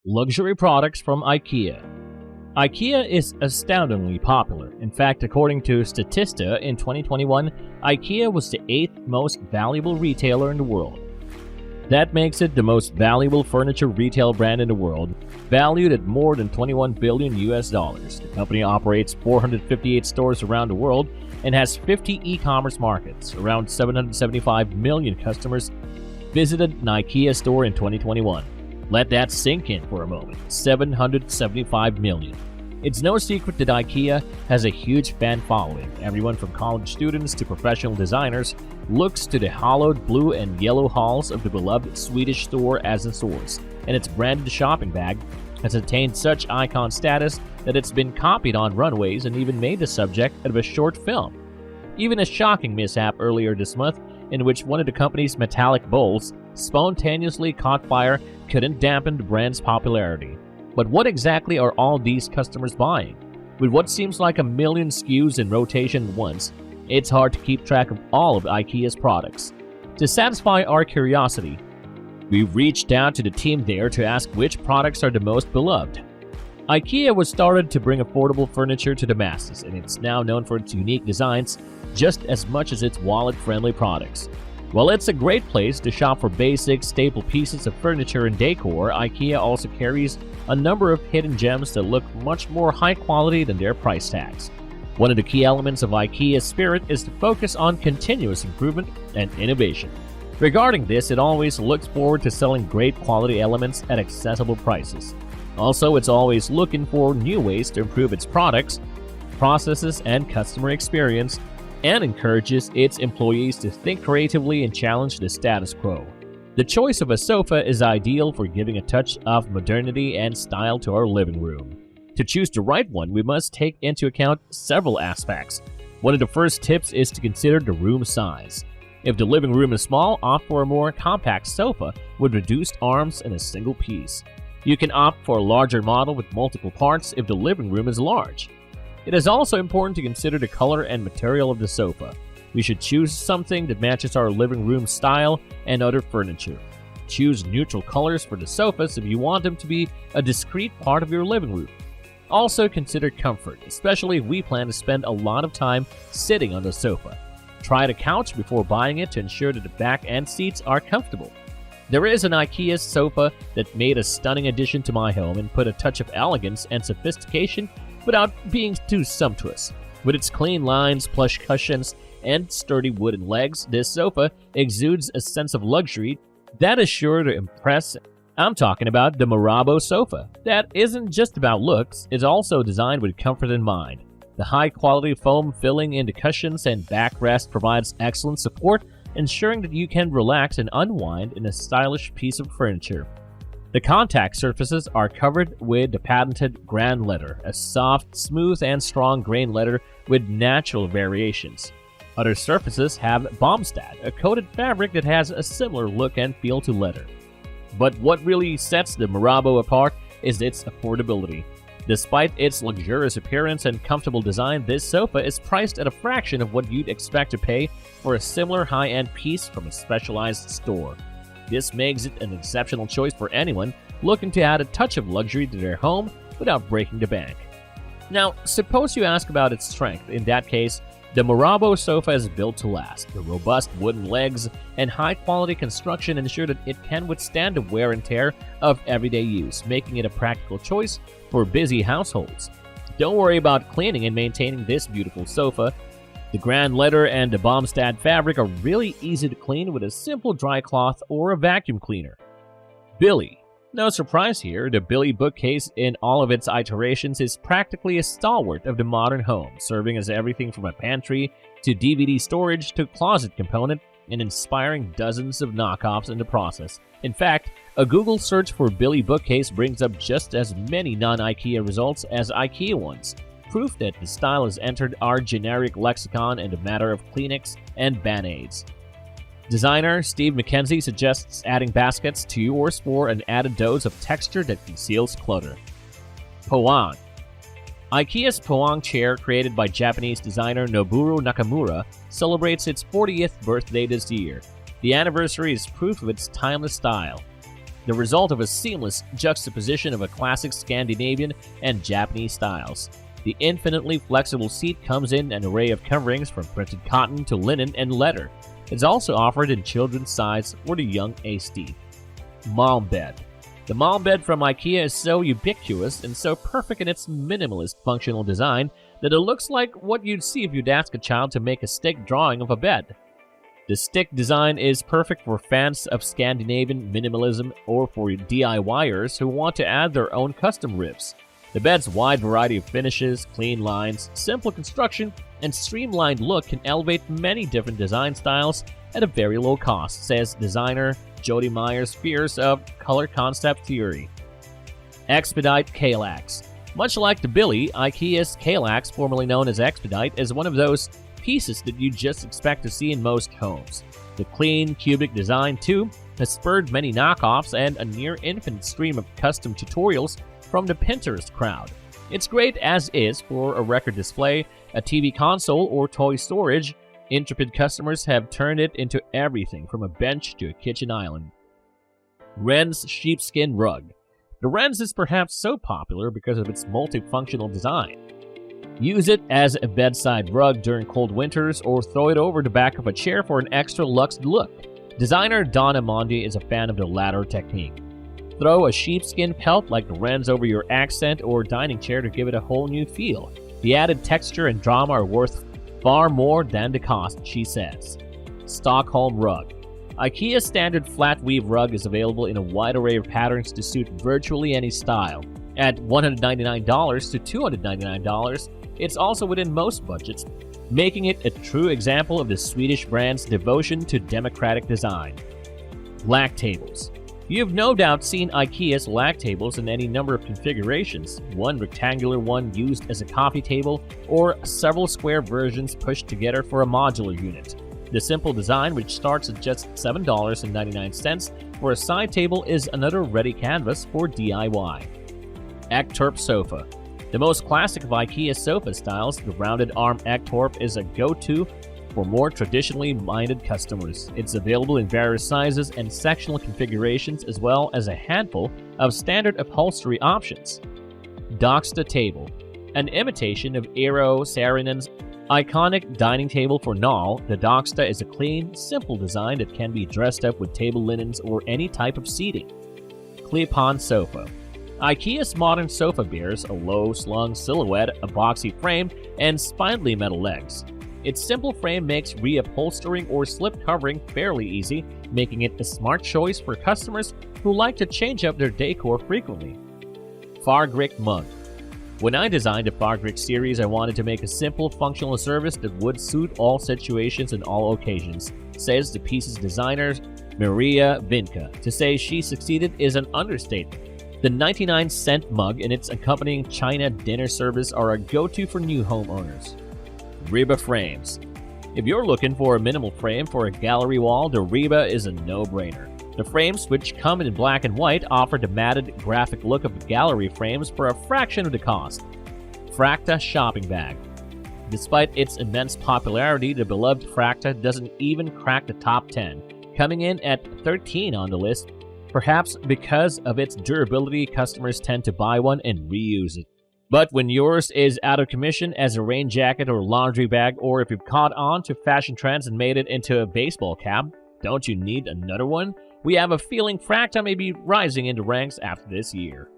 Luxury products from IKEA. IKEA is astoundingly popular. In fact, according to Statista, in 2021, IKEA was the 8th most valuable retailer in the world. That makes it the most valuable furniture retail brand in the world, valued at more than $21 billion. The company operates 458 stores around the world and has 50 e-commerce markets. Around 775 million customers visited an IKEA store in 2021. Let that sink in for a moment. 775 million. It's no secret that IKEA has a huge fan following. Everyone from college students to professional designers looks to the hollowed blue and yellow halls of the beloved Swedish store as a source, and its branded shopping bag has attained such icon status that it's been copied on runways and even made the subject of a short film. Even a shocking mishap earlier this month, in which one of the company's metallic bowls spontaneously caught fire, couldn't dampen the brand's popularity. But what exactly are all these customers buying? With what seems like a million SKUs in rotation at once, it's hard to keep track of all of IKEA's products. To satisfy our curiosity, we reached out to the team there to ask which products are the most beloved. IKEA was started to bring affordable furniture to the masses, and it's now known for its unique designs just as much as its wallet-friendly products. While it's a great place to shop for basic, staple pieces of furniture and decor, IKEA also carries a number of hidden gems that look much more high quality than their price tags. One of the key elements of IKEA's spirit is to focus on continuous improvement and innovation. Regarding this, it always looks forward to selling great quality elements at accessible prices. Also, it's always looking for new ways to improve its products, processes, and customer experience, and encourages its employees to think creatively and challenge the status quo. The choice of a sofa is ideal for giving a touch of modernity and style to our living room. To choose the right one, we must take into account several aspects. One of the first tips is to consider the room size. If the living room is small, opt for a more compact sofa with reduced arms and a single piece. You can opt for a larger model with multiple parts if the living room is large. It is also important to consider the color and material of the sofa. We should choose something that matches our living room style and other furniture. Choose neutral colors for the sofas if you want them to be a discrete part of your living room. Also consider comfort, especially if we plan to spend a lot of time sitting on the sofa. Try the couch before buying it to ensure that the back and seats are comfortable. There is an IKEA sofa that made a stunning addition to my home and put a touch of elegance and sophistication without being too sumptuous. With its clean lines, plush cushions, and sturdy wooden legs, this sofa exudes a sense of luxury that is sure to impress. I'm talking about the Marabo sofa. That isn't just about looks, it's also designed with comfort in mind. The high-quality foam filling in the cushions and backrest provides excellent support, ensuring that you can relax and unwind in a stylish piece of furniture. The contact surfaces are covered with the patented Grand Leather, a soft, smooth, and strong grain leather with natural variations. Other surfaces have Bombstad, a coated fabric that has a similar look and feel to leather. But what really sets the Marabo apart is its affordability. Despite its luxurious appearance and comfortable design, this sofa is priced at a fraction of what you'd expect to pay for a similar high-end piece from a specialized store. This makes it an exceptional choice for anyone looking to add a touch of luxury to their home without breaking the bank. Now, suppose you ask about its strength. In that case, the Marabo sofa is built to last. The robust wooden legs and high-quality construction ensure that it can withstand the wear and tear of everyday use, making it a practical choice for busy households. Don't worry about cleaning and maintaining this beautiful sofa. The Grand Leather and the Bombstad fabric are really easy to clean with a simple dry cloth or a vacuum cleaner. Billy. No surprise here, the Billy bookcase in all of its iterations is practically a stalwart of the modern home, serving as everything from a pantry to DVD storage to closet component and inspiring dozens of knockoffs in the process. In fact, a Google search for Billy bookcase brings up just as many non-IKEA results as IKEA ones. Proof that the style has entered our generic lexicon in the matter of Kleenex and Band-Aids. Designer Steve McKenzie suggests adding baskets to or for an added dose of texture that conceals clutter. Poang. IKEA's Poang chair, created by Japanese designer Noboru Nakamura, celebrates its 40th birthday this year. The anniversary is proof of its timeless style. the result of a seamless juxtaposition of a classic Scandinavian and Japanese styles. The infinitely flexible seat comes in an array of coverings from printed cotton to linen and leather. It's also offered in children's size for the young aesthete. Mom bed. The mom bed from IKEA is so ubiquitous and so perfect in its minimalist functional design that it looks like what you'd see if you'd ask a child to make a stick drawing of a bed. The stick design is perfect for fans of Scandinavian minimalism or for DIYers who want to add their own custom ribs. The bed's wide variety of finishes, clean lines, simple construction, and streamlined look can elevate many different design styles at a very low cost, says designer Jody Myers-Spears of Color Concept Theory. Expedite Kallax. Much like the Billy, IKEA's Kallax, formerly known as Expedite, is one of those pieces that you just expect to see in most homes. The clean, cubic design, too, has spurred many knockoffs and a near-infinite stream of custom tutorials from the Pinterest crowd. It's great as is for a record display, a TV console, or toy storage. Intrepid customers have turned it into everything from a bench to a kitchen island. Wren's Sheepskin Rug. The Wren's is perhaps so popular because of its multifunctional design. Use it as a bedside rug during cold winters or throw it over the back of a chair for an extra luxe look. Designer Donna Mondi is a fan of the latter technique. Throw a sheepskin pelt like the Wren's over your accent or dining chair to give it a whole new feel. The added texture and drama are worth far more than the cost, she says. Stockholm Rug. IKEA's standard flat weave rug is available in a wide array of patterns to suit virtually any style. At $199 to $299, it's also within most budgets, making it a true example of the Swedish brand's devotion to democratic design. Lack tables. You've no doubt seen IKEA's lack tables in any number of configurations, one rectangular one used as a coffee table, or several square versions pushed together for a modular unit. The simple design, which starts at just $7.99 for a side table, is another ready canvas for DIY. Ektorp Sofa. The most classic of IKEA's sofa styles, the rounded arm Ektorp is a go-to for more traditionally minded customers. It's available in various sizes and sectional configurations, as well as a handful of standard upholstery options. Docksta Table. An imitation of Eero Saarinen's iconic dining table for Knoll, the Docksta is a clean, simple design that can be dressed up with table linens or any type of seating. Klepan Sofa. IKEA's modern sofa bears a low-slung silhouette, a boxy frame, and spindly metal legs. Its simple frame makes reupholstering or slip covering fairly easy, making it a smart choice for customers who like to change up their decor frequently. Fargrik Mug. When I designed the Fargrik series, I wanted to make a simple, functional service that would suit all situations and all occasions, says the piece's designer, Maria Vinca. To say she succeeded is an understatement. The 99-cent mug and its accompanying China dinner service are a go-to for new homeowners. Reba Frames. If you're looking for a minimal frame for a gallery wall, the Reba is a no-brainer. The frames, which come in black and white, offer the matted, graphic look of gallery frames for a fraction of the cost. Fracta Shopping Bag. Despite its immense popularity, the beloved Fracta doesn't even crack the top 10, coming in at 13 on the list. Perhaps because of its durability, customers tend to buy one and reuse it. But when yours is out of commission as a rain jacket or laundry bag, or if you've caught on to fashion trends and made it into a baseball cap, don't you need another one? We have a feeling Fracta may be rising into ranks after this year.